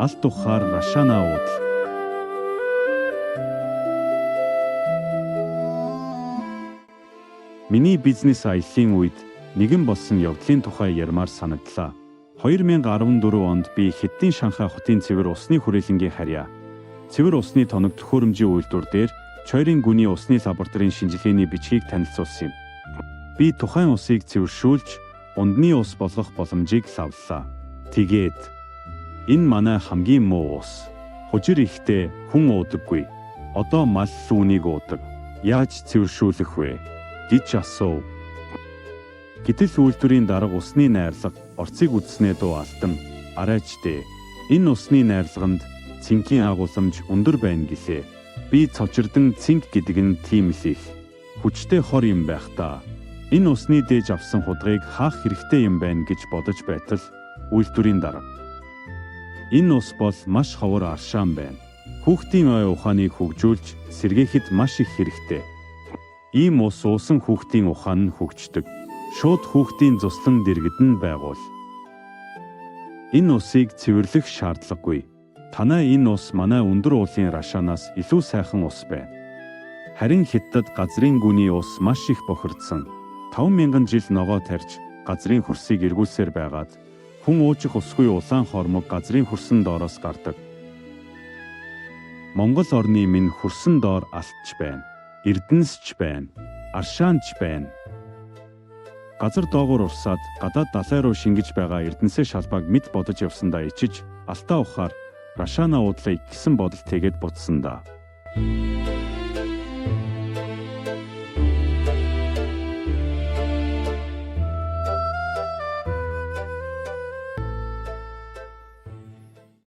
алт ухаар Рашана уудал. Миний бизнес аяллаа үед нэгэн болсон явдлын тухай ярмаар санагдлаа. 2014 онд би Хятадын Шанхай хотын цэвэр усны хүрээлэнгийн харьяа. Цэвэр усны тоног төхөөрөмжийн үйлдвэр дээр Чойрын гүний усны лабораторийн шинжилгээний бичгийг танилцуулсан юм. Би тухайн усыг цэвэршүүлж ундны ус болгох боломжийг лавллаа. Тэгээд энэ манай хамгийн муу ус. Хужир ихтэй хүн уудаггүй. Одоо мал лүүнийг уудаг. Яаж цэвэршүүлэх вэ гэж асуув. Гэтэл үйлдвэрийн дарга усны найрлага орцыг үдснээ дуу алтан арайчтэй. Энэ усны найрлаганд цинкийн агуулмж өндөр байна гэлээ. Би цочирдан цинк гэдэг нь тийм л их хүчтэй хор юм байх та. Энэ усны дээж авсан худгыг хаах хэрэгтэй юм байна гэж бодож байтал үйлдвэрийн дарга. Энэ ус бол маш ховор аршаан байна. Хүүхдийн ой ухааныг хөгжүүлж сэргээхэд маш их хэрэгтэй. Ийм ус уусан хүүхдийн ухаан нь хөгждөг. Шууд хүүхдийн цуслан дэргэдэн байгуул. Энэ усыг цэвэрлэх шаардлагагүй. Танай энэ ус манай өндөр уулын Рашанаас илүү сайхан ус байна. Харин Хятадд газрын гүний ус маш их бохирдсан. 5,000 жил ногоо тарьж газрын хөрсийг эргүүлсээр байгаад хүн уучих усгүй улаан хормог газрын хөрсөн доороос гардаг. Монгол орны минь хөрсөн доор алтч байна. Эрдэнэсч байна. Аршаанч байна. Газар доогуур урсаад гадаад далай руу шингэж байгаа эрдэнэсээ шалбааг мэд бодож явсандаа ичиж алтаа ухаар Рашана уудлаа гэсэн бодол тэгээд бутсан да.